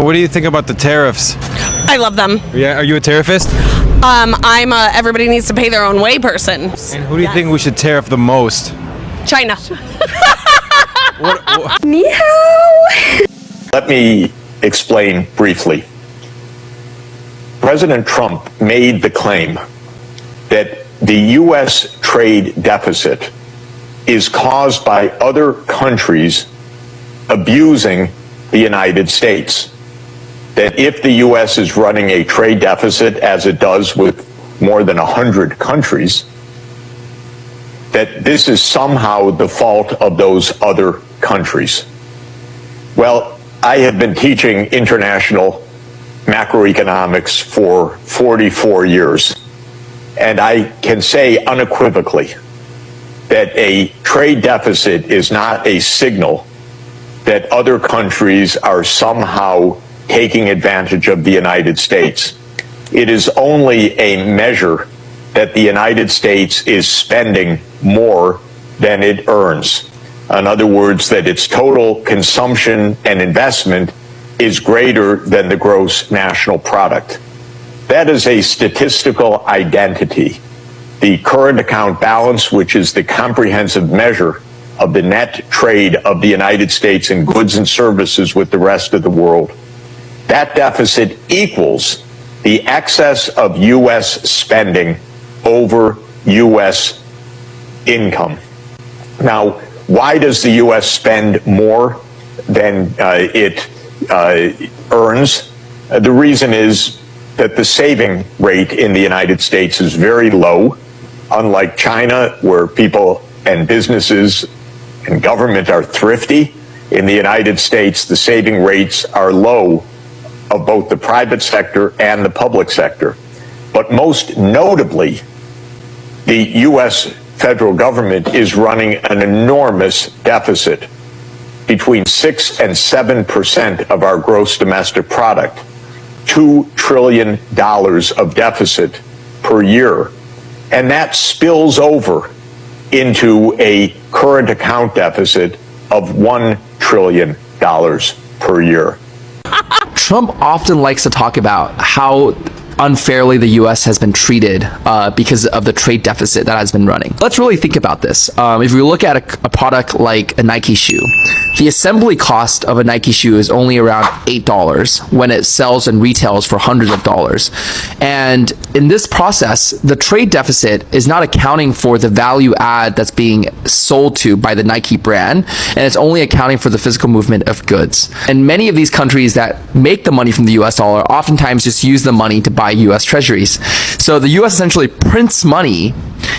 What do you think about the tariffs? I love them. Yeah, are you a tariffist? I'm a everybody needs to pay their own way person. And who do you think we should tariff the most? China. What? Ni hao. Let me explain briefly. President Trump made the claim that the U.S. trade deficit is caused by other countries abusing the United States. That if the U.S. is running a trade deficit, as it does with more than 100 countries, that this is somehow the fault of those other countries. Well, I have been teaching international macroeconomics for 44 years, and I can say unequivocally that a trade deficit is not a signal that other countries are somehow taking advantage of the United States. It is only a measure that the United States is spending more than it earns. In other words, that its total consumption and investment is greater than the gross national product. That is a statistical identity. The current account balance, which is the comprehensive measure of the net trade of the United States in goods and services with the rest of the world, that deficit equals the excess of U.S. spending over U.S. income. Now, why does the U.S. spend more than it earns? The reason is that the saving rate in the United States is very low, unlike China, where people and businesses and government are thrifty. In the United States, the saving rates are low of both the private sector and the public sector. But most notably, the U.S. federal government is running an enormous deficit, between 6 and 7% of our gross domestic product, $2 trillion of deficit per year. And that spills over into a current account deficit of $1 trillion per year. Trump often likes to talk about how unfairly the U.S. has been treated because of the trade deficit that has been running. Let's really think about this. If we look at a product like a Nike shoe, the assembly cost of a Nike shoe is only around $8 when it sells and retails for hundreds of dollars. And in this process, the trade deficit is not accounting for the value add that's being sold to by the Nike brand, and it's only accounting for the physical movement of goods. And many of these countries that make the money from the US dollar oftentimes just use the money to buy US treasuries. So the US essentially prints money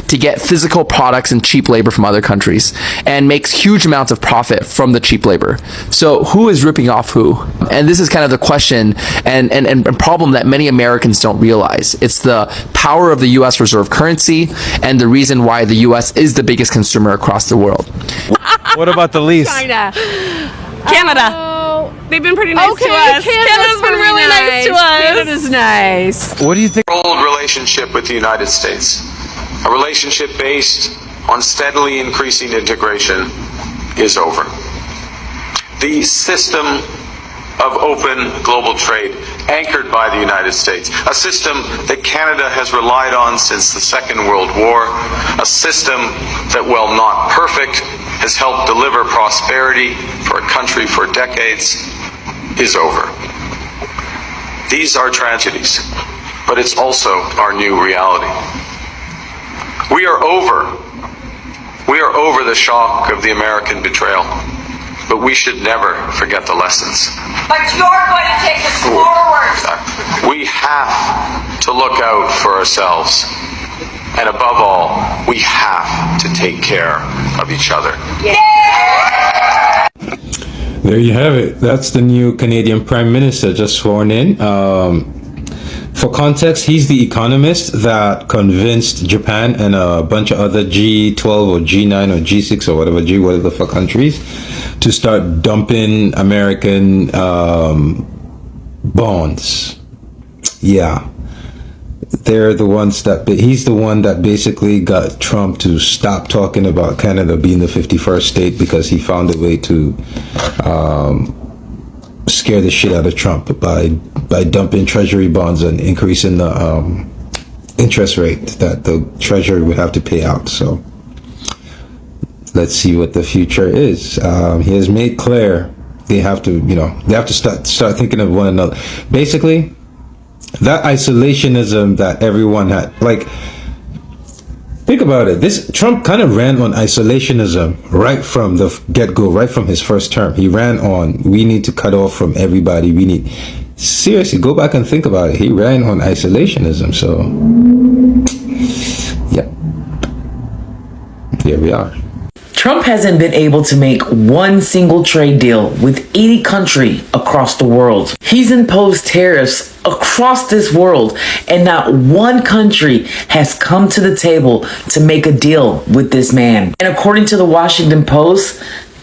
to get physical products and cheap labor from other countries and makes huge amounts of profit from the cheap labor. So who is ripping off who? And this is kind of the question and problem that many Americans don't realize. It's the power of the US reserve currency and the reason why the US is the biggest consumer across the world. What about the lease? China. Canada. They've been pretty nice to us. Canada's been really nice to us. Canada's nice. What do you think? Old relationship with the United States, a relationship based on steadily increasing integration, is over. The system of open global trade anchored by the United States, a system that Canada has relied on since the Second World War, a system that, while not perfect, has helped deliver prosperity for a country for decades, is over. These are tragedies, but it's also our new reality. We are over the shock of the American betrayal, but we should never forget the lessons. But you're going to take us forward. We have to look out for ourselves. And above all, we have to take care of each other. There you have it. That's the new Canadian Prime Minister just sworn in. For context, he's the economist that convinced Japan and a bunch of other G12 or G9 or G6 or whatever for countries to start dumping American bonds. Yeah. They're the ones that, he's the one that basically got Trump to stop talking about Canada being the 51st state because he found a way to scare the shit out of Trump by dumping treasury bonds and increasing the interest rate that the treasury would have to pay out. So let's see what the future is. He has made clear they have to start thinking of one another. Basically, that isolationism that everyone had, like, think about it. This Trump kind of ran on isolationism right from the get-go, right from his first term. He ran on, we need to cut off from everybody. Seriously, go back and think about it. He ran on isolationism. So, yeah, here we are. Trump hasn't been able to make one single trade deal with any country across the world. He's imposed tariffs across this world, and not one country has come to the table to make a deal with this man. And according to the Washington Post,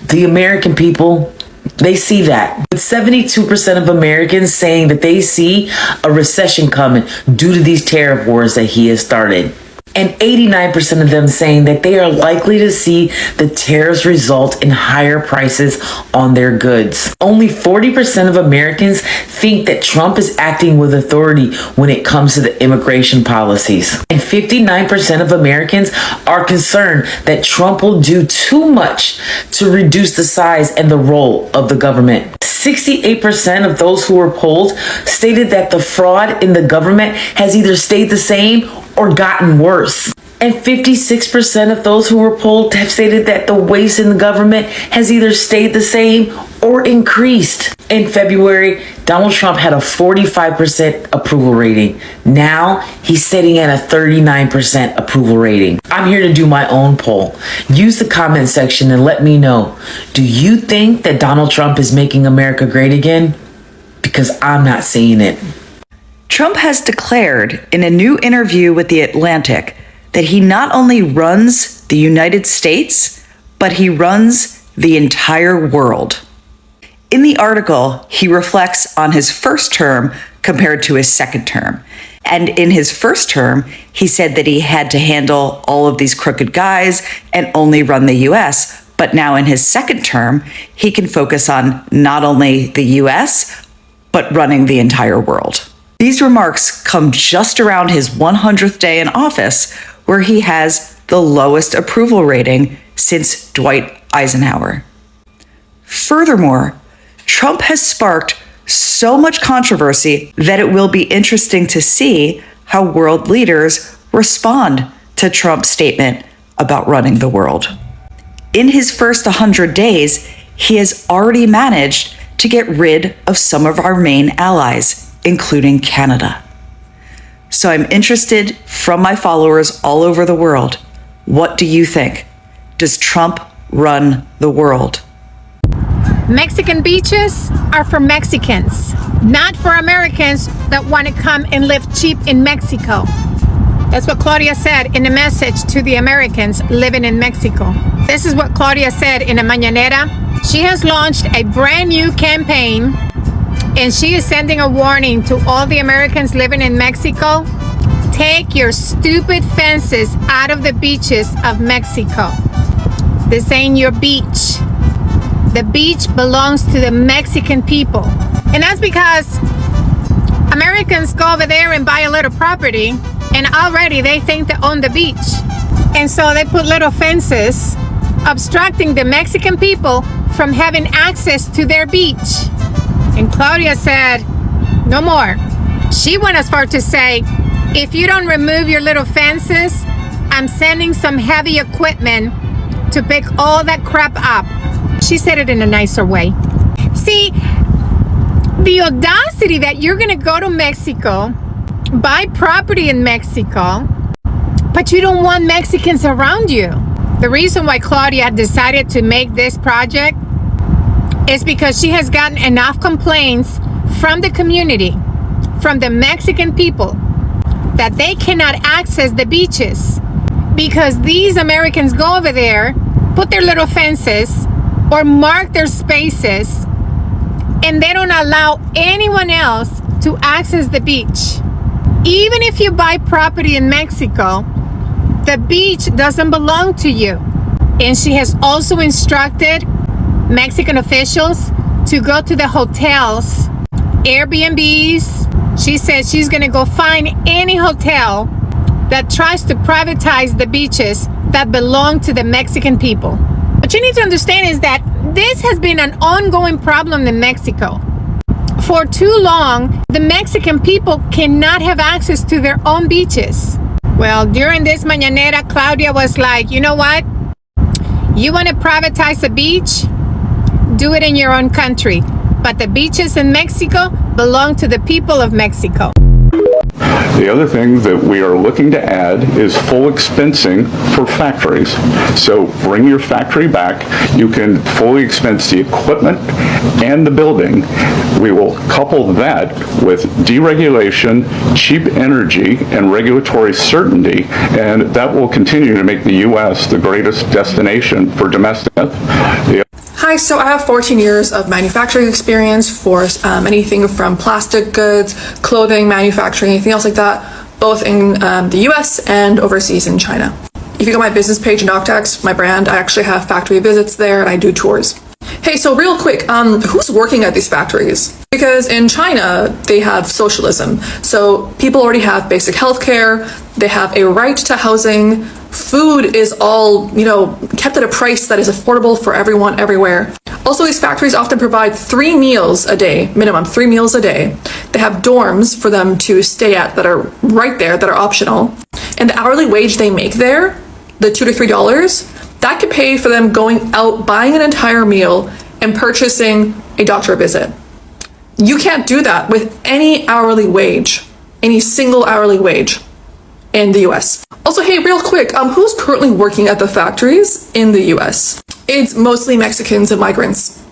the American people, they see that. With 72% of Americans saying that they see a recession coming due to these tariff wars that he has started. And 89% of them saying that they are likely to see the tariffs result in higher prices on their goods. Only 40% of Americans think that Trump is acting with authority when it comes to the immigration policies. And 59% of Americans are concerned that Trump will do too much to reduce the size and the role of the government. 68% of those who were polled stated that the fraud in the government has either stayed the same or gotten worse. And 56% of those who were polled have stated that the waste in the government has either stayed the same or increased. In February, Donald Trump had a 45% approval rating. Now he's sitting at a 39% approval rating. I'm here to do my own poll. Use the comment section and let me know. Do you think that Donald Trump is making America great again? Because I'm not seeing it. Trump has declared in a new interview with The Atlantic that he not only runs the United States, but he runs the entire world. In the article, he reflects on his first term compared to his second term. And in his first term, he said that he had to handle all of these crooked guys and only run the US. But now in his second term, he can focus on not only the US, but running the entire world. These remarks come just around his 100th day in office, where he has the lowest approval rating since Dwight Eisenhower. Furthermore, Trump has sparked so much controversy that it will be interesting to see how world leaders respond to Trump's statement about running the world. In his first 100 days, he has already managed to get rid of some of our main allies, including Canada. So I'm interested from my followers all over the world. What do you think? Does Trump run the world? Mexican beaches are for Mexicans, not for Americans that want to come and live cheap in Mexico. That's what Claudia said in a message to the Americans living in Mexico. This is what Claudia said in a mañanera. She has launched a brand new campaign, and she is sending a warning to all the Americans living in Mexico. Take your stupid fences out of the beaches of Mexico. This ain't your beach. The beach belongs to the Mexican people. And that's because Americans go over there and buy a little property, and already they think they own the beach. And so they put little fences obstructing the Mexican people from having access to their beach. And Claudia said, no more. She went as far to say, if you don't remove your little fences, I'm sending some heavy equipment to pick all that crap up. She said it in a nicer way. See, the audacity that you're gonna go to Mexico, buy property in Mexico, but you don't want Mexicans around you. The reason why Claudia decided to make this project is because she has gotten enough complaints from the community, from the Mexican people, that they cannot access the beaches because these Americans go over there, put their little fences or mark their spaces, and they don't allow anyone else to access the beach. Even if you buy property in Mexico, the beach doesn't belong to you. And she has also instructed Mexican officials to go to the hotels, Airbnbs. She said she's going to go find any hotel that tries to privatize the beaches that belong to the Mexican people. What you need to understand is that this has been an ongoing problem in Mexico. For too long, the Mexican people cannot have access to their own beaches. Well, during this mañanera, Claudia was like, you know what? You want to privatize a beach? Do it in your own country. But the beaches in Mexico belong to the people of Mexico. The other thing that we are looking to add is full expensing for factories. So bring your factory back. You can fully expense the equipment and the building. We will couple that with deregulation, cheap energy, and regulatory certainty, and that will continue to make the U.S. the greatest destination for domestic. Hi, so I have 14 years of manufacturing experience for anything from plastic goods, clothing, manufacturing, anything else like that, both in the US and overseas in China. If you go to my business page in Octax, my brand, I actually have factory visits there and I do tours. Hey, so real quick, who's working at these factories? Because in China, they have socialism. So people already have basic health care, they have a right to housing, food is all, kept at a price that is affordable for everyone, everywhere. Also, these factories often provide 3 meals a day, minimum 3 meals a day. They have dorms for them to stay at that are right there, that are optional. And the hourly wage they make there, the $2 to $3, that could pay for them going out, buying an entire meal, and purchasing a doctor visit. You can't do that with any hourly wage, any single hourly wage in the US. Also, hey, real quick, who's currently working at the factories in the US? It's mostly Mexicans and migrants.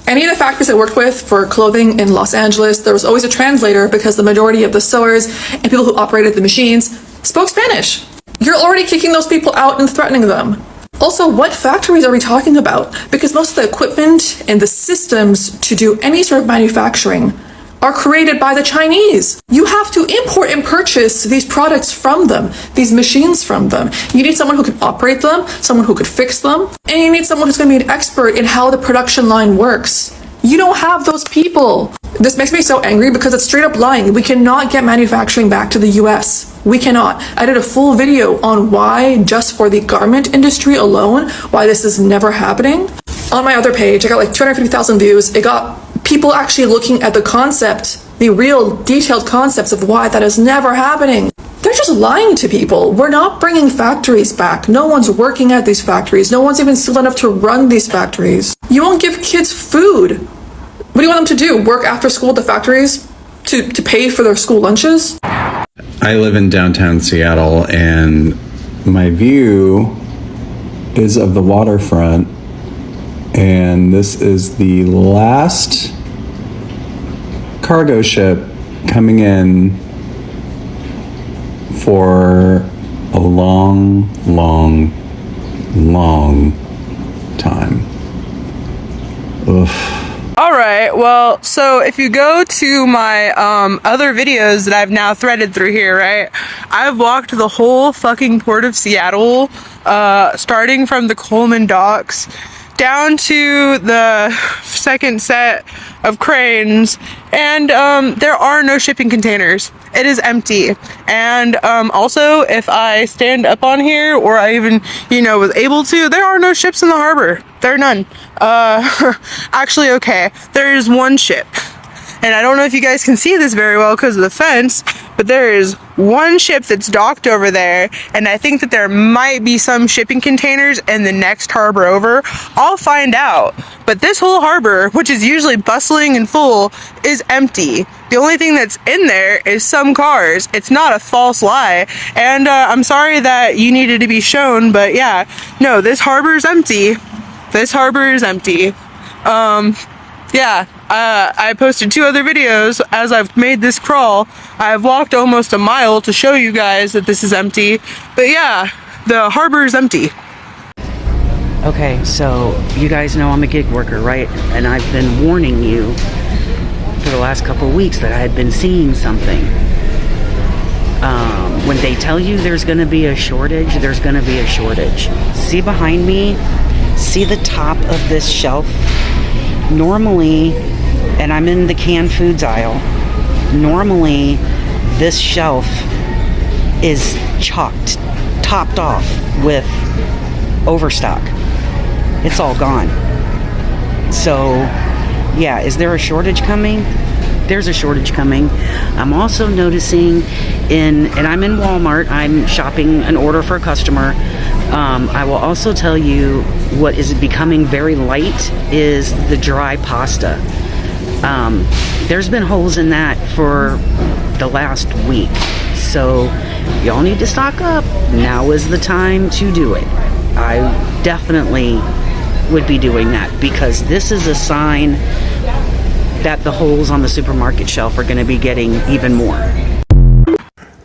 Any of the factories I worked with for clothing in Los Angeles, there was always a translator because the majority of the sewers and people who operated the machines spoke Spanish. You're already kicking those people out and threatening them. Also, what factories are we talking about? Because most of the equipment and the systems to do any sort of manufacturing are created by the Chinese. You have to import and purchase these products from them, these machines from them. You need someone who can operate them, someone who could fix them, and you need someone who's going to be an expert in how the production line works. You don't have those people. This makes me so angry because it's straight up lying. We cannot get manufacturing back to the US. We cannot. I did a full video on why, just for the garment industry alone, why this is never happening. On my other page, I got like 250,000 views. It got people actually looking at the concept, the real detailed concepts of why that is never happening. They're just lying to people. We're not bringing factories back. No one's working at these factories. No one's even skilled enough to run these factories. You won't give kids food. What do you want them to do? Work after school at the factories to pay for their school lunches? I live in downtown Seattle, and my view is of the waterfront, and this is the last cargo ship coming in for a long time. Ugh. All right, well, so if you go to my other videos that I've now threaded through here, right, I've walked the whole fucking port of Seattle, starting from the Coleman docks down to the second set of cranes, and there are no shipping containers. It is empty. And also, if I stand up on here, or I even, was able to, there are no ships in the harbor. There are none. Actually, okay, there is one ship. And I don't know if you guys can see this very well because of the fence, but there is one ship that's docked over there, and I think that there might be some shipping containers in the next harbor over. I'll find out. But this whole harbor, which is usually bustling and full, is empty. The only thing that's in there is some cars. It's not a false lie. And I'm sorry that you needed to be shown, but yeah, no, this harbor is empty. This harbor is empty. Yeah, I posted 2 other videos as I've made this crawl. I've walked almost a mile to show you guys that this is empty. But yeah, the harbor is empty. Okay, so you guys know I'm a gig worker, right? And I've been warning you for the last couple of weeks that I had been seeing something. When they tell you there's going to be a shortage, there's going to be a shortage. See behind me? See the top of this shelf? Normally, and I'm in the canned foods aisle, normally this shelf is topped off with overstock. It's all gone. So, yeah, is there a shortage coming? There's a shortage coming. I'm also noticing and I'm in Walmart, I'm shopping an order for a customer. I will also tell you what is becoming very light is the dry pasta. There's been holes in that for the last week. So y'all need to stock up. Now is the time to do it. I definitely would be doing that because this is a sign that the holes on the supermarket shelf are going to be getting even more.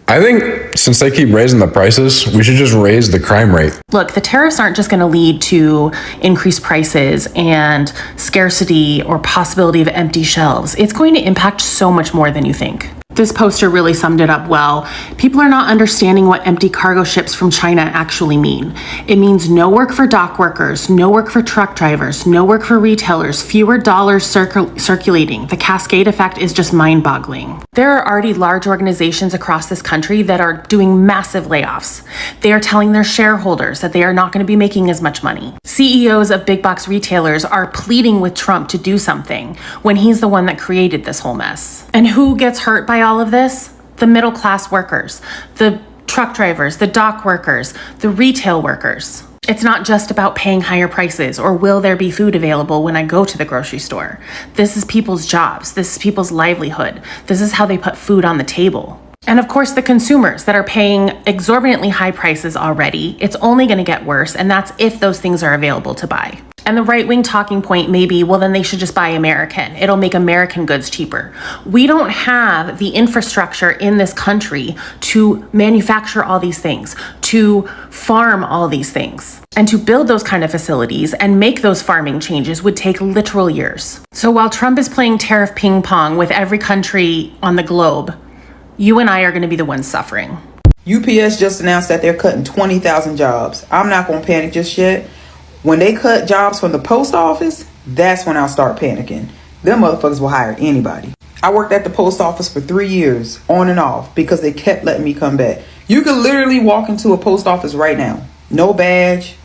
I think since they keep raising the prices, we should just raise the crime rate. Look, the tariffs aren't just going to lead to increased prices and scarcity or possibility of empty shelves. It's going to impact so much more than you think. This poster really summed it up well. People are not understanding what empty cargo ships from China actually mean. It means no work for dock workers, no work for truck drivers, no work for retailers, fewer dollars circulating. The cascade effect is just mind-boggling. There are already large organizations across this country that are doing massive layoffs. They are telling their shareholders that they are not going to be making as much money. CEOs of big box retailers are pleading with Trump to do something when he's the one that created this whole mess. And who gets hurt by all of this? The middle class workers, the truck drivers, the dock workers, the retail workers. It's not just about paying higher prices or will there be food available when I go to the grocery store. This is people's jobs. This is people's livelihood. This is how they put food on the table. And of course, the consumers that are paying exorbitantly high prices already. It's only going to get worse, and that's if those things are available to buy. And the right-wing talking point may be, well, then they should just buy American. It'll make American goods cheaper. We don't have the infrastructure in this country to manufacture all these things, to farm all these things. And to build those kind of facilities and make those farming changes would take literal years. So while Trump is playing tariff ping pong with every country on the globe, you and I are going to be the ones suffering. UPS just announced that they're cutting 20,000 jobs. I'm not going to panic just yet. When they cut jobs from the post office, that's when I'll start panicking. Them motherfuckers will hire anybody. I worked at the post office for 3 years, on and off, because they kept letting me come back. You could literally walk into a post office right now. No badge,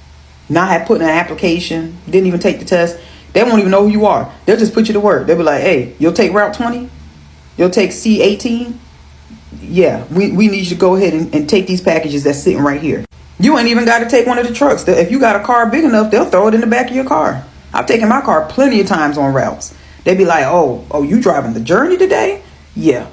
not have put in an application, didn't even take the test. They won't even know who you are. They'll just put you to work. They'll be like, hey, you'll take Route 20? You'll take C18? Yeah, we need you to go ahead and take these packages that's sitting right here. You ain't even got to take one of the trucks. If you got a car big enough, they'll throw it in the back of your car. I've taken my car plenty of times on routes. They be like, oh, you driving the journey today? Yeah.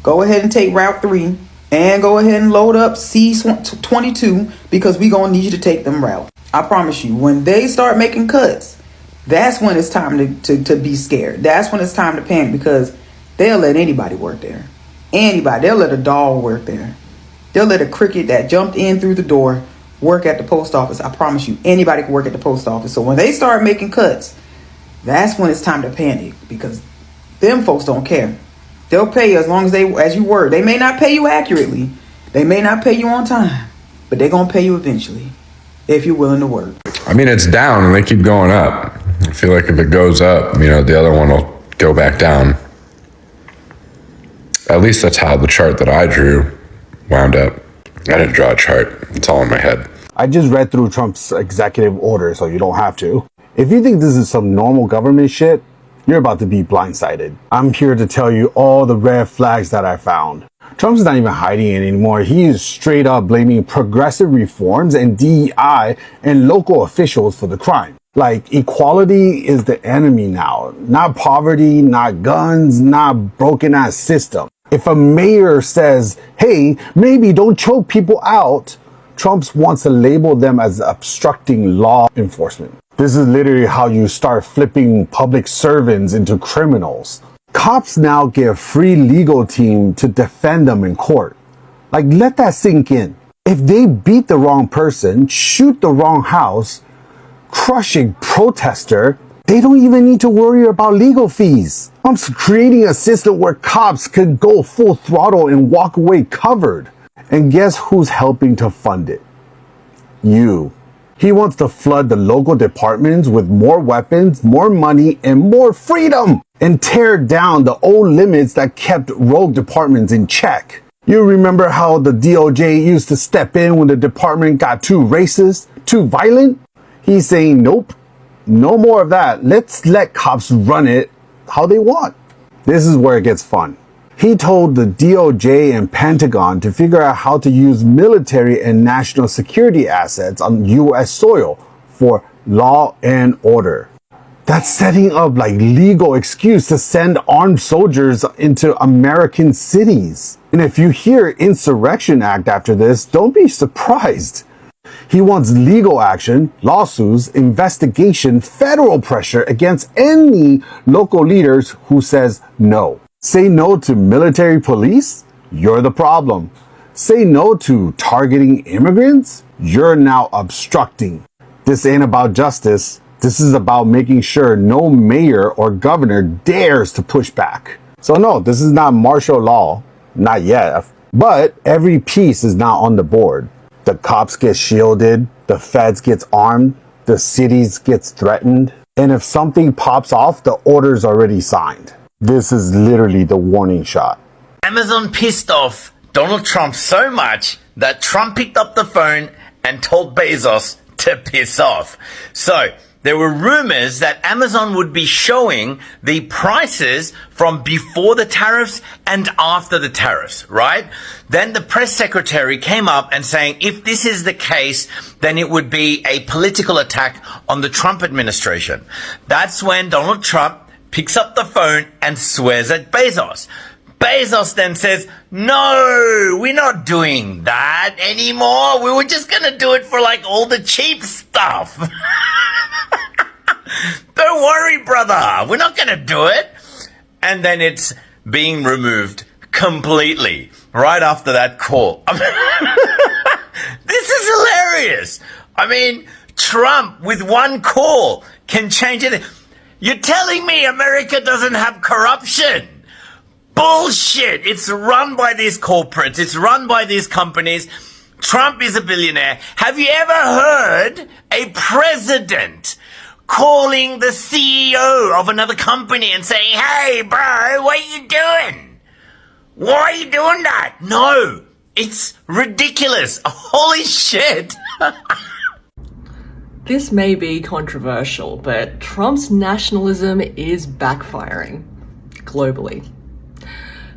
Go ahead and take Route 3 and go ahead and load up C22 because we going to need you to take them routes. I promise you, when they start making cuts, that's when it's time to be scared. That's when it's time to panic because they'll let anybody work there. Anybody. They'll let a dog work there. They'll let a cricket that jumped in through the door work at the post office. I promise you, anybody can work at the post office. So when they start making cuts, that's when it's time to panic because them folks don't care. They'll pay you as long as you work. They may not pay you accurately. They may not pay you on time, but they're going to pay you eventually if you're willing to work. I mean, it's down and they keep going up. I feel like if it goes up, the other one will go back down. At least that's how the chart that I drew wound up. I didn't draw a chart. It's all in my head. I just read through Trump's executive order, so you don't have to. If you think this is some normal government shit, you're about to be blindsided. I'm here to tell you all the red flags that I found. Trump's not even hiding it anymore. He is straight up blaming progressive reforms and DEI and local officials for the crime. Like, equality is the enemy now. Not poverty, not guns, not broken-ass system. If a mayor says, hey, maybe don't choke people out, Trump wants to label them as obstructing law enforcement. This is literally how you start flipping public servants into criminals. Cops now get a free legal team to defend them in court. Like, let that sink in. If they beat the wrong person, shoot the wrong house, crush a protester, they don't even need to worry about legal fees. I'm creating a system where cops can go full throttle and walk away covered. And guess who's helping to fund it? You. He wants to flood the local departments with more weapons, more money, and more freedom, and tear down the old limits that kept rogue departments in check. You remember how the DOJ used to step in when the department got too racist, too violent? He's saying, nope, no more of that. Let's let cops run it how they want. This is where it gets fun. He told the DOJ and Pentagon to figure out how to use military and national security assets on US soil for law and order. That's setting up like legal excuse to send armed soldiers into American cities. And if you hear Insurrection Act after this, don't be surprised. He wants legal action, lawsuits, investigation, federal pressure against any local leaders who says no. Say no to military police? You're the problem. Say no to targeting immigrants? You're now obstructing. This ain't about justice. This is about making sure no mayor or governor dares to push back. So no, this is not martial law. Not yet. But every piece is now on the board. The cops get shielded, the feds gets armed, the cities gets threatened, and if something pops off, the order's already signed. This is literally the warning shot. Amazon pissed off Donald Trump so much that Trump picked up the phone and told Bezos to piss off. So there were rumors that Amazon would be showing the prices from before the tariffs and after the tariffs, right? Then the press secretary came up and saying, if this is the case, then it would be a political attack on the Trump administration. That's when Donald Trump picks up the phone and swears at Bezos. Bezos then says, no, we're not doing that anymore. We were just going to do it for like all the cheap stuff. Don't worry, brother. We're not going to do it. And then it's being removed completely right after that call. This is hilarious. I mean, Trump with one call can change it. You're telling me America doesn't have corruption? Bullshit. It's run by these corporates. It's run by these companies. Trump is a billionaire. Have you ever heard a president calling the CEO of another company and saying, hey, bro, what are you doing? Why are you doing that? No, it's ridiculous. Holy shit. This may be controversial, but Trump's nationalism is backfiring globally.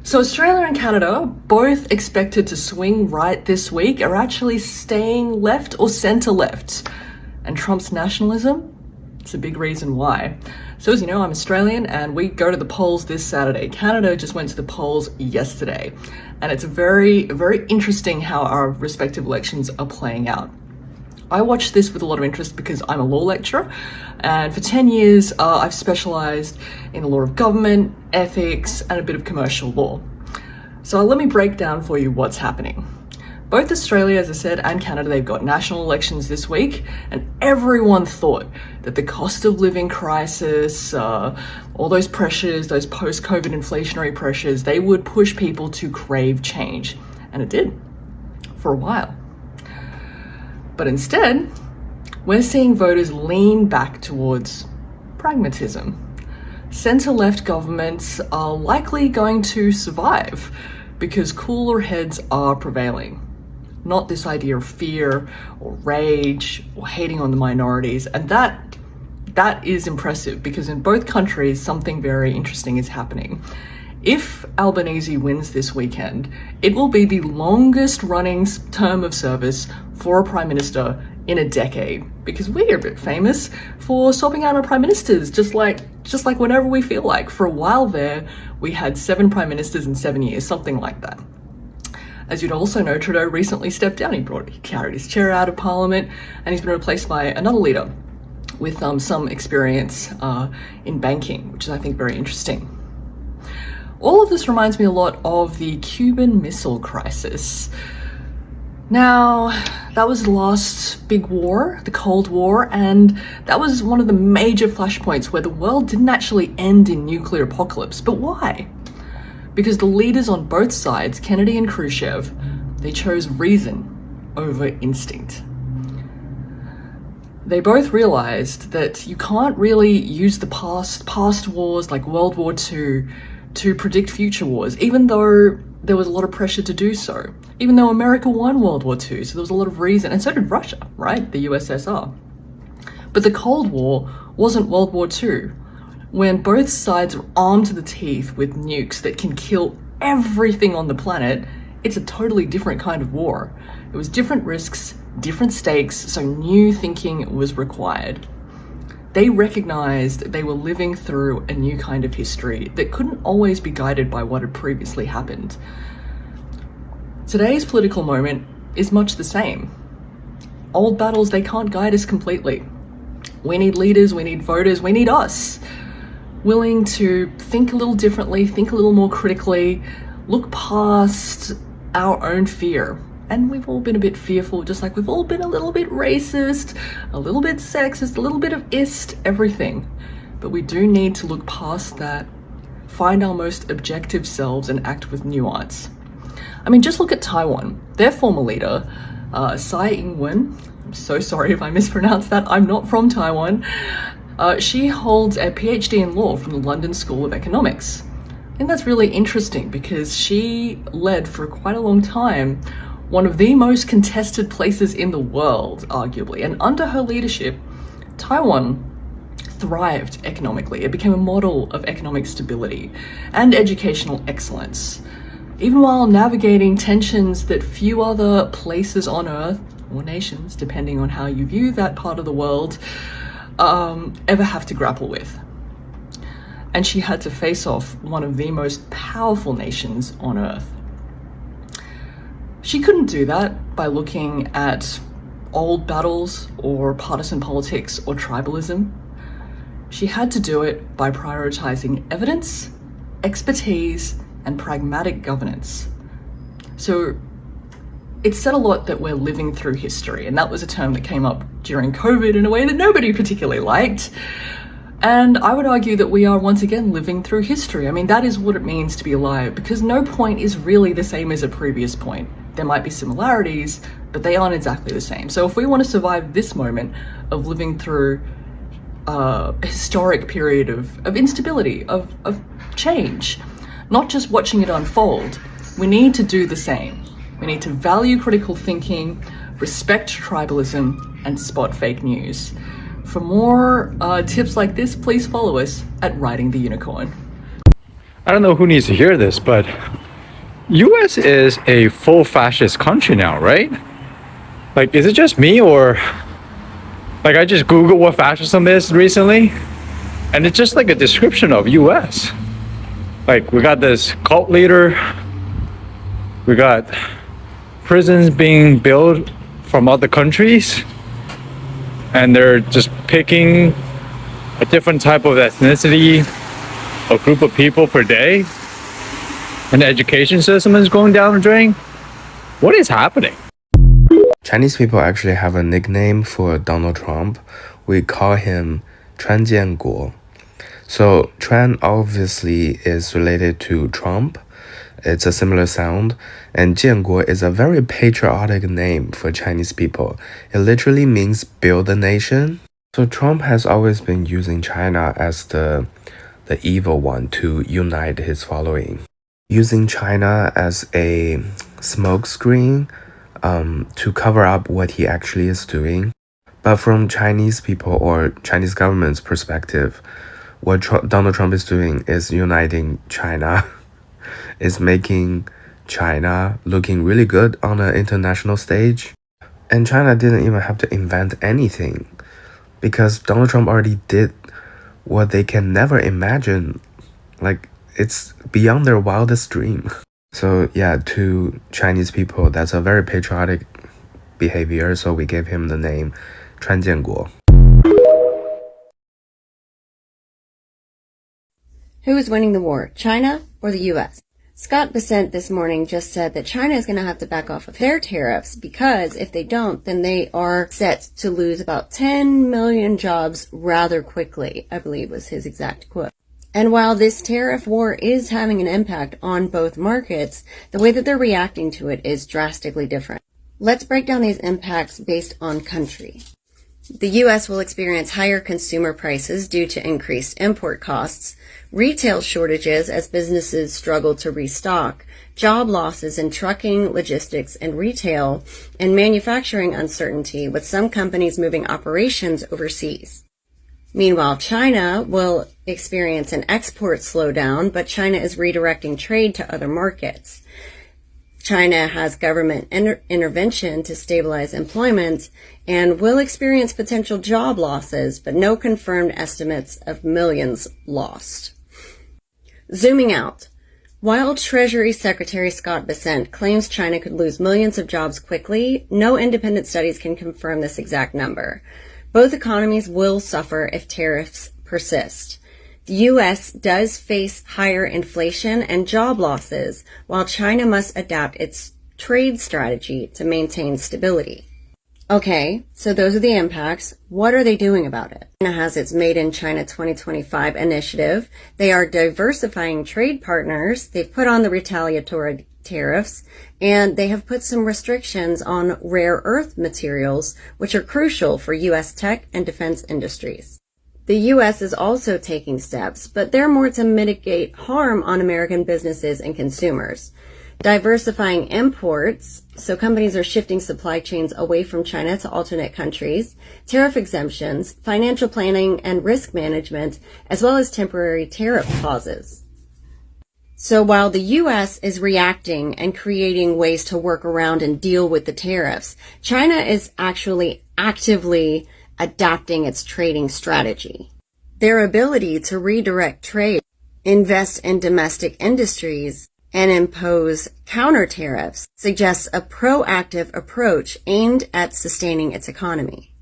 So Australia and Canada, both expected to swing right this week, are actually staying left or centre left. And Trump's nationalism? It's a big reason why. So as you know, I'm Australian and we go to the polls this Saturday. Canada just went to the polls yesterday. And it's very, very interesting how our respective elections are playing out. I watch this with a lot of interest because I'm a law lecturer, and for 10 years I've specialised in the law of government, ethics, and a bit of commercial law. So let me break down for you what's happening. Both Australia, as I said, and Canada, they've got national elections this week, and everyone thought that the cost of living crisis, all those pressures, those post-COVID inflationary pressures, they would push people to crave change. And it did, for a while. But instead, we're seeing voters lean back towards pragmatism. Centre-left governments are likely going to survive because cooler heads are prevailing. Not this idea of fear or rage or hating on the minorities. And that is impressive because in both countries, something very interesting is happening. If Albanese wins this weekend, it will be the longest running term of service for a prime minister in a decade, because we are a bit famous for swapping out our prime ministers just like whenever we feel like. For a while there, we had 7 prime ministers in 7 years, something like that. As you'd also know, Trudeau recently stepped down. He carried his chair out of Parliament, and he's been replaced by another leader with some experience in banking, which is, I think, very interesting. All of this reminds me a lot of the Cuban Missile Crisis. Now, that was the last big war, the Cold War, and that was one of the major flashpoints where the world didn't actually end in nuclear apocalypse. But why? Because the leaders on both sides, Kennedy and Khrushchev, they chose reason over instinct. they both realized that you can't really use the past wars like World War II to predict future wars, even though there was a lot of pressure to do so. Even though America won World War II, so there was a lot of reason, and so did Russia, right? The USSR. But the Cold War wasn't World War II, when both sides are armed to the teeth with nukes that can kill everything on the planet. It's a totally different kind of war. It was different risks, different stakes, so new thinking was required. They recognized they were living through a new kind of history that couldn't always be guided by what had previously happened. Today's political moment is much the same. Old battles, they can't guide us completely. We need leaders, we need voters, we need us, willing to think a little differently, think a little more critically, look past our own fear. And we've all been a bit fearful, just like we've all been a little bit racist, a little bit sexist, a little bit of everything. But we do need to look past that, find our most objective selves and act with nuance. I mean, just look at Taiwan. Their former leader, Tsai Ing-wen, I'm so sorry if I mispronounced that, I'm not from Taiwan. She holds a PhD in law from the London School of Economics. I think that's really interesting because she led for quite a long time one of the most contested places in the world, arguably. And under her leadership, Taiwan thrived economically. It became a model of economic stability and educational excellence, even while navigating tensions that few other places on Earth, or nations, depending on how you view that part of the world, ever have to grapple with. And she had to face off one of the most powerful nations on Earth. She couldn't do that by looking at old battles or partisan politics or tribalism. She had to do it by prioritizing evidence, expertise, and pragmatic governance. So it said a lot that we're living through history, and that was a term that came up during COVID in a way that nobody particularly liked. And I would argue that we are once again living through history. I mean, that is what it means to be alive, because no point is really the same as a previous point. There might be similarities, but they aren't exactly the same. So if we want to survive this moment of living through a historic period of instability, of change, not just watching it unfold, we need to do the same. We need to value critical thinking, respect tribalism, and spot fake news. For more tips like this, please follow us at Riding the Unicorn. I don't know who needs to hear this, but US is a full fascist country now, right? Like, is it just me, or like I just Googled what fascism is recently, and it's just like a description of US. Like, we got this cult leader, we got prisons being built from other countries, and they're just picking a different type of ethnicity, a group of people per day, and the education system is going down the drain. What is happening? Chinese people actually have a nickname for Donald Trump. We call him 川建国. So Chuan obviously is related to Trump. It's a similar sound. And 建国 is a very patriotic name for Chinese people. It literally means build a nation. So Trump has always been using China as the evil one to unite his following. Using China as a smokescreen to cover up what he actually is doing. But from Chinese people or Chinese government's perspective, what Donald Trump is doing is uniting China, is making China looking really good on an international stage. And China didn't even have to invent anything, because Donald Trump already did what they can never imagine. Like, it's beyond their wildest dream. So yeah, to Chinese people, that's a very patriotic behavior, so we gave him the name 川建国. Who is winning the war, China or the U.S.? Scott Bessent this morning just said that China is going to have to back off of their tariffs, because if they don't, then they are set to lose about 10 million jobs rather quickly, I believe was his exact quote. And while this tariff war is having an impact on both markets, the way that they're reacting to it is drastically different. Let's break down these impacts based on country. The U.S. will experience higher consumer prices due to increased import costs, retail shortages as businesses struggle to restock, job losses in trucking, logistics, and retail, and manufacturing uncertainty with some companies moving operations overseas. Meanwhile, China will experience an export slowdown, but China is redirecting trade to other markets. China has government intervention to stabilize employment and will experience potential job losses, but no confirmed estimates of millions lost. Zooming out, while Treasury Secretary Scott Bessent claims China could lose millions of jobs quickly, no independent studies can confirm this exact number. Both economies will suffer if tariffs persist. The U.S. does face higher inflation and job losses, while China must adapt its trade strategy to maintain stability. Okay, so those are the impacts. What are they doing about it? China has its Made in China 2025 initiative. They are diversifying trade partners. They've put on the retaliatory tariffs, and they have put some restrictions on rare earth materials, which are crucial for U.S. tech and defense industries. The U.S. is also taking steps, but they're more to mitigate harm on American businesses and consumers. Diversifying imports, so companies are shifting supply chains away from China to alternate countries, tariff exemptions, financial planning and risk management, as well as temporary tariff clauses. So while the U.S. is reacting and creating ways to work around and deal with the tariffs, China is actually actively adapting its trading strategy. Their ability to redirect trade, invest in domestic industries, and impose counter tariffs suggests a proactive approach aimed at sustaining its economy.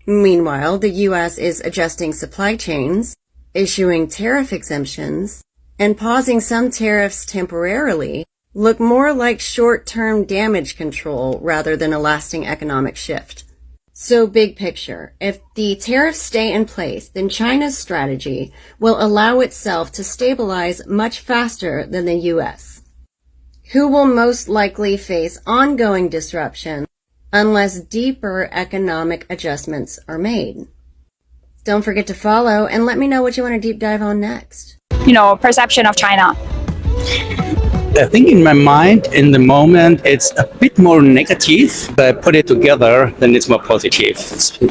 Meanwhile, the U.S. is adjusting supply chains, issuing tariff exemptions, and pausing some tariffs temporarily look more like short-term damage control rather than a lasting economic shift. So big picture, if the tariffs stay in place, then China's strategy will allow itself to stabilize much faster than the U.S., who will most likely face ongoing disruption unless deeper economic adjustments are made. Don't forget to follow and let me know what you want to deep dive on next. Perception of China. I think in my mind, in the moment, it's a bit more negative, but put it together, then it's more positive. Fake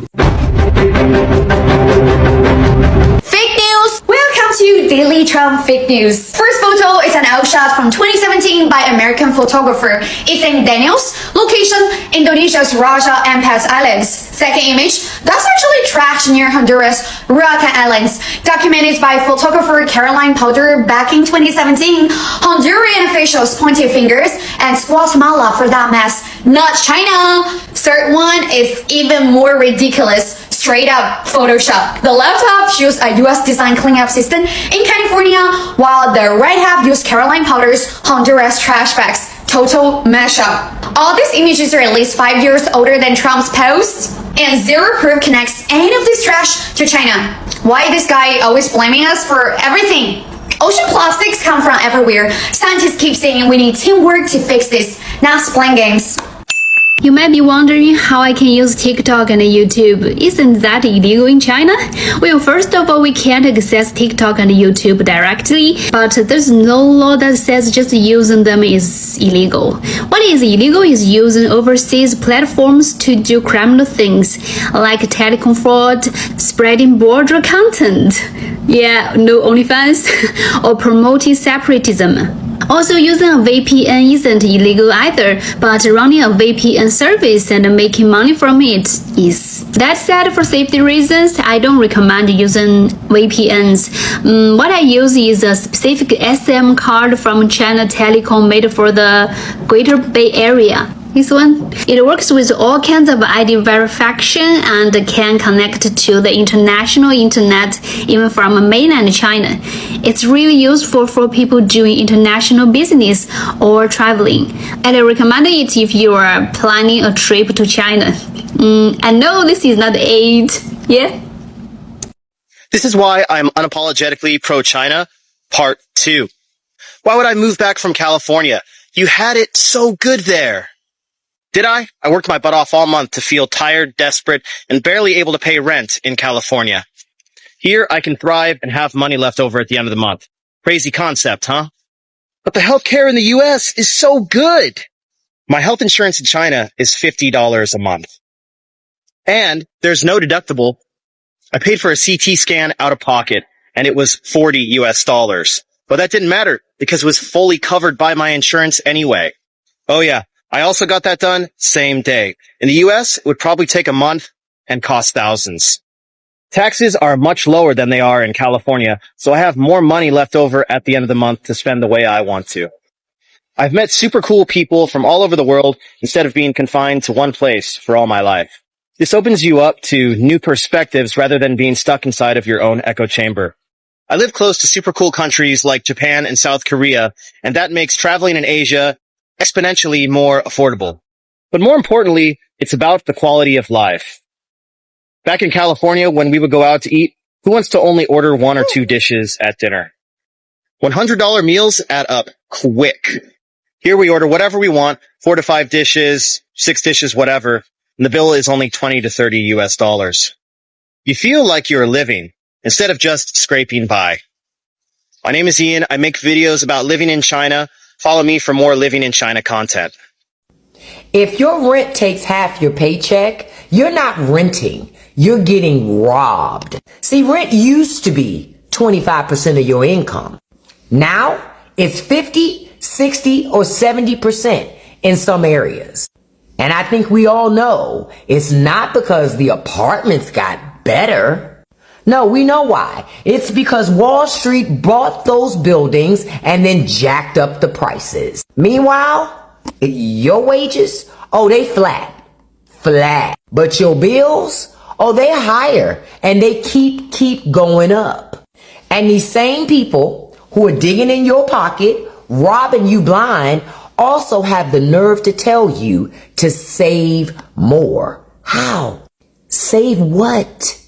news! Welcome to Daily Trump Fake News. First photo is an outshot from 2017 by American photographer Ethan Daniels. Location, Indonesia's Raja Ampat Islands. Second image, that's actually trash near Honduras, Roatan Islands. Documented by photographer Caroline Powder back in 2017. Honduran officials pointed fingers and Guatemala for that mess, not China. Third one is even more ridiculous. Straight up Photoshop. The left half shows a US design cleanup system in California, while the right half used Caroline Powder's Honduras trash bags. Total mashup. All these images are at least 5 years older than Trump's post, and zero proof connects any of this trash to China. Why this guy always blaming us for everything? Ocean plastics come from everywhere. Scientists keep saying we need teamwork to fix this, not playing games. You might be wondering how I can use TikTok and YouTube. Isn't that illegal in China? Well, first of all, we can't access TikTok and YouTube directly, but there's no law that says just using them is illegal. What is illegal is using overseas platforms to do criminal things, like telecom fraud, spreading border content. Yeah, no OnlyFans, or promoting separatism. Also, using a VPN isn't illegal either, but running a VPN service and making money from it is. That said, for safety reasons, I don't recommend using VPNs. What I use is a specific SIM card from China Telecom made for the Greater Bay Area. This one, it works with all kinds of ID verification and can connect to the international internet, even from mainland China. It's really useful for people doing international business or traveling. And I recommend it if you are planning a trip to China. I know this is not aid, yeah? This is why I'm unapologetically pro-China, part 2. Why would I move back from California? You had it so good there. Did I? I worked my butt off all month to feel tired, desperate, and barely able to pay rent in California. Here, I can thrive and have money left over at the end of the month. Crazy concept, huh? But the healthcare in the US is so good. My health insurance in China is $50 a month. And there's no deductible. I paid for a CT scan out of pocket, and it was $40. But that didn't matter because it was fully covered by my insurance anyway. Oh yeah, I also got that done same day. In the US, it would probably take a month and cost thousands. Taxes are much lower than they are in California, so I have more money left over at the end of the month to spend the way I want to. I've met super cool people from all over the world instead of being confined to one place for all my life. This opens you up to new perspectives rather than being stuck inside of your own echo chamber. I live close to super cool countries like Japan and South Korea, and that makes traveling in Asia exponentially more affordable. But more importantly, it's about the quality of life. Back in California, when we would go out to eat, who wants to only order 1 or 2 dishes at dinner? $100 meals add up quick. Here we order whatever we want, 4 to 5 dishes, 6 dishes, whatever, and the bill is only $20 to $30. You feel like you're living instead of just scraping by. My name is Ian. I make videos about living in China. Follow me for more living in China content. If your rent takes half your paycheck, you're not renting. You're getting robbed. See, rent used to be 25% of your income. Now it's 50, 60, or 70% in some areas. And I think we all know it's not because the apartments got better. No, we know why. It's because Wall Street bought those buildings and then jacked up the prices. Meanwhile, your wages, oh, they flat. But your bills, oh, they're higher and they keep going up. And these same people who are digging in your pocket, robbing you blind, also have the nerve to tell you to save more. How? Save what?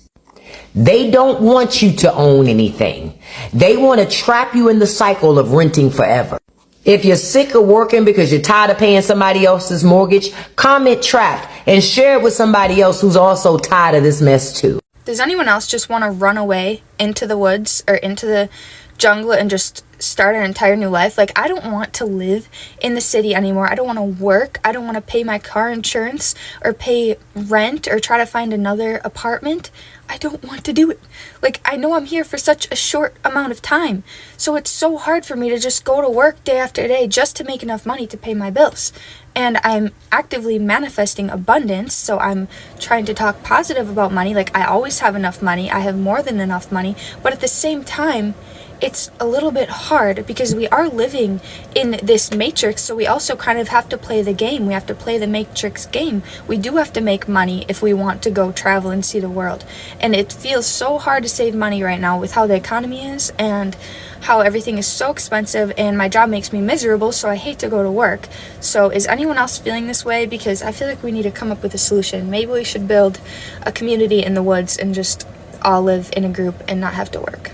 They don't want you to own anything. They want to trap you in the cycle of renting forever. If you're sick of working because you're tired of paying somebody else's mortgage, comment trapped and share it with somebody else who's also tired of this mess too. Does anyone else just want to run away into the woods or into the jungle and just start an entire new life? Like, I don't want to live in the city anymore. I don't want to work. I don't want to pay my car insurance or pay rent or try to find another apartment. I don't want to do it. Like, I know I'm here for such a short amount of time, so it's so hard for me to just go to work day after day just to make enough money to pay my bills. And I'm actively manifesting abundance, so I'm trying to talk positive about money. Like, I always have enough money. I have more than enough money. But at the same time, it's a little bit hard because we are living in this matrix, so we also kind of have to play the game. We have to play the matrix game. We do have to make money if we want to go travel and see the world. And it feels so hard to save money right now with how the economy is and how everything is so expensive, and my job makes me miserable, so I hate to go to work. So is anyone else feeling this way? Because I feel like we need to come up with a solution. Maybe we should build a community in the woods and just all live in a group and not have to work.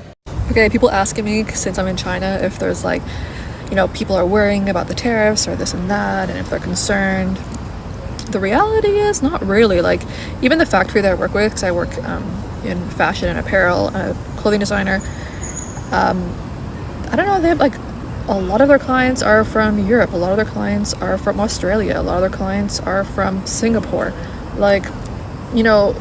Okay, people asking me, since I'm in China, if there's like, you know, people are worrying about the tariffs or this and that, and if they're concerned. The reality is not really. Like, even the factory that I work with, because I work in fashion and apparel, a clothing designer, I don't know, they have like, a lot of their clients are from Europe, a lot of their clients are from Australia, a lot of their clients are from Singapore. Like, you know,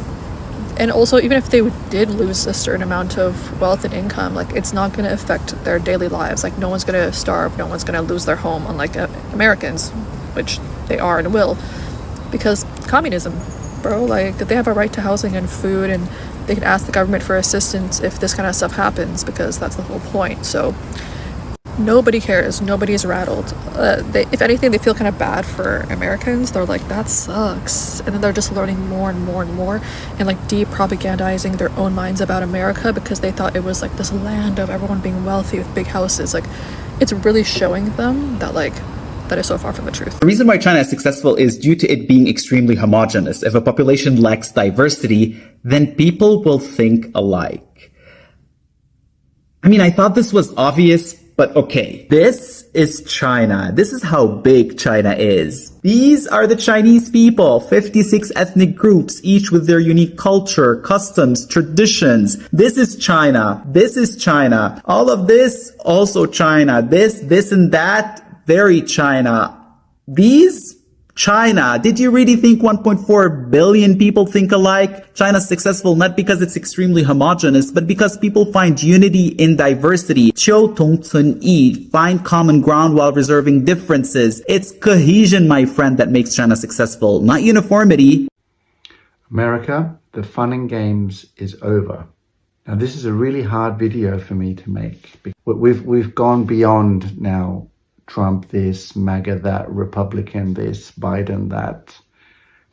and also, even if they did lose a certain amount of wealth and income, like, it's not going to affect their daily lives. Like, no one's going to starve, no one's going to lose their home, unlike Americans, which they are and will, because communism, bro. Like, they have a right to housing and food, and they can ask the government for assistance if this kind of stuff happens, because that's the whole point. So nobody cares, nobody's rattled. If anything, they feel kind of bad for Americans. They're like, that sucks, and then they're just learning more and more and more, and like de-propagandizing their own minds about America because they thought it was like this land of everyone being wealthy with big houses. Like, it's really showing them that, like, that is so far from the truth. The reason why China is successful is due to it being extremely homogenous. If a population lacks diversity, then people will think alike. I mean, I thought this was obvious, But okay, this is China. This is how big China is. These are the Chinese people, 56 ethnic groups, each with their unique culture, customs, traditions. This is China. This is China. All of this, also China. This and that, very China. These, China. Did you really think 1.4 billion people think alike? China's successful not because it's extremely homogenous, but because people find unity in diversity. 求同存异, find common ground while reserving differences. It's cohesion, my friend, that makes China successful, not uniformity. America, the fun and games is over. Now, this is a really hard video for me to make. We've gone beyond now Trump this, MAGA that, Republican this, Biden that,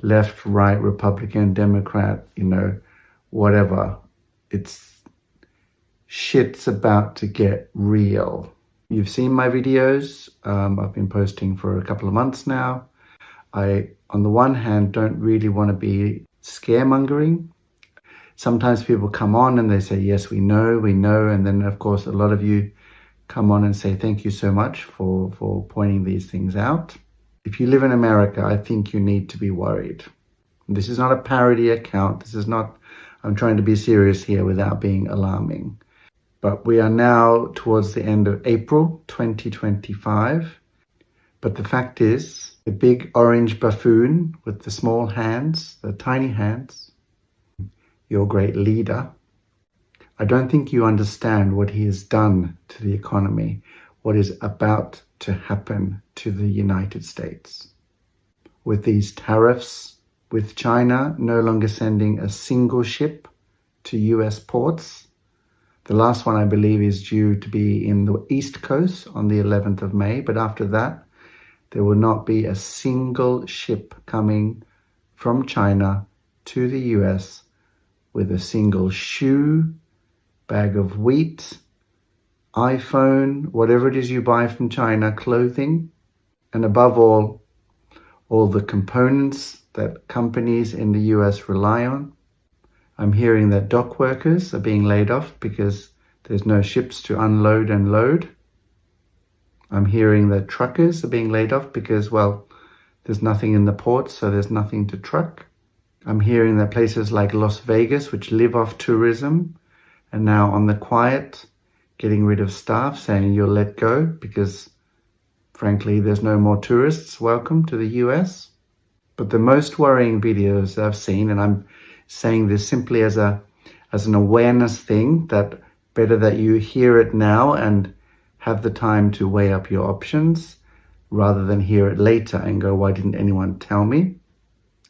left, right, Republican, Democrat, whatever. Shit's about to get real. You've seen my videos. I've been posting for a couple of months now. I, on the one hand, don't really want to be scaremongering. Sometimes people come on and they say, yes, we know. And then, of course, a lot of you come on and say thank you so much for pointing these things out. If you live in America, I think you need to be worried. This is not a parody account. This is not, I'm trying to be serious here without being alarming. But we are now towards the end of April 2025. But the fact is, the big orange buffoon with the small hands, the tiny hands, your great leader, I don't think you understand what he has done to the economy, what is about to happen to the United States. With these tariffs, with China no longer sending a single ship to US ports. The last one, I believe, is due to be in the East Coast on the 11th of May. But after that, there will not be a single ship coming from China to the US with a single shoe, bag of wheat, iPhone, whatever it is you buy from China, clothing, and above all the components that companies in the US rely on. I'm hearing that dock workers are being laid off because there's no ships to unload and load. I'm hearing that truckers are being laid off because, well, there's nothing in the ports, so there's nothing to truck. I'm hearing that places like Las Vegas, which live off tourism, and now on the quiet, getting rid of staff, saying you'll let go because, frankly, there's no more tourists welcome to the US. But the most worrying videos I've seen, and I'm saying this simply as an awareness thing, that better that you hear it now and have the time to weigh up your options rather than hear it later and go, why didn't anyone tell me?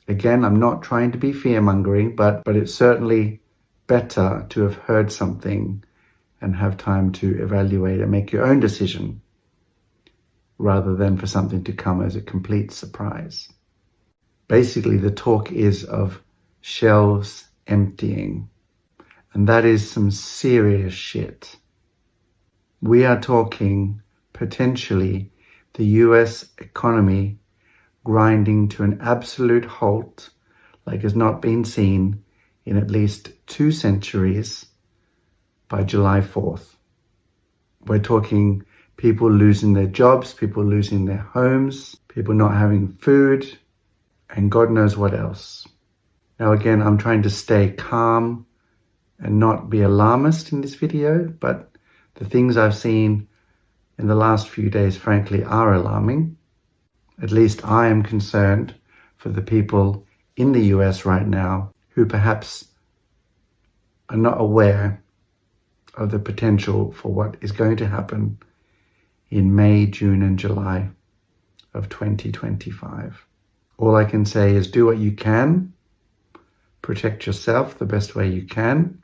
Again, I'm not trying to be fear-mongering, but it's certainly better to have heard something and have time to evaluate and make your own decision rather than for something to come as a complete surprise. Basically, the talk is of shelves emptying, and that is some serious shit. We are talking potentially the US economy grinding to an absolute halt like has not been seen in at least 2 centuries by July 4th. We're talking people losing their jobs, people losing their homes, people not having food, and God knows what else. Now again, I'm trying to stay calm and not be alarmist in this video, but the things I've seen in the last few days, frankly, are alarming. At least I am concerned for the people in the US right now who perhaps are not aware of the potential for what is going to happen in May, June, and July of 2025. All I can say is do what you can, protect yourself the best way you can,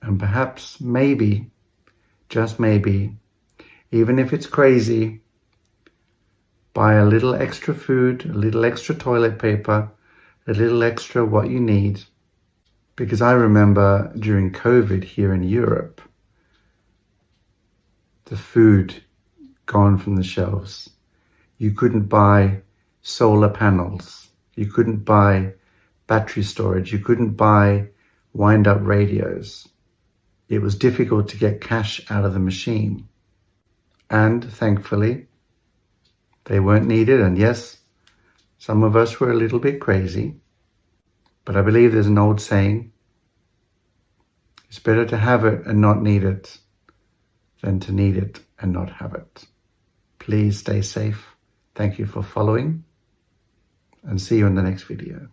and perhaps, maybe, just maybe, even if it's crazy, buy a little extra food, a little extra toilet paper, a little extra what you need. Because I remember during COVID here in Europe, the food gone from the shelves. You couldn't buy solar panels. You couldn't buy battery storage. You couldn't buy wind-up radios. It was difficult to get cash out of the machine. And thankfully, they weren't needed. And yes, some of us were a little bit crazy. But I believe there's an old saying, it's better to have it and not need it than to need it and not have it. Please stay safe. Thank you for following, and see you in the next video.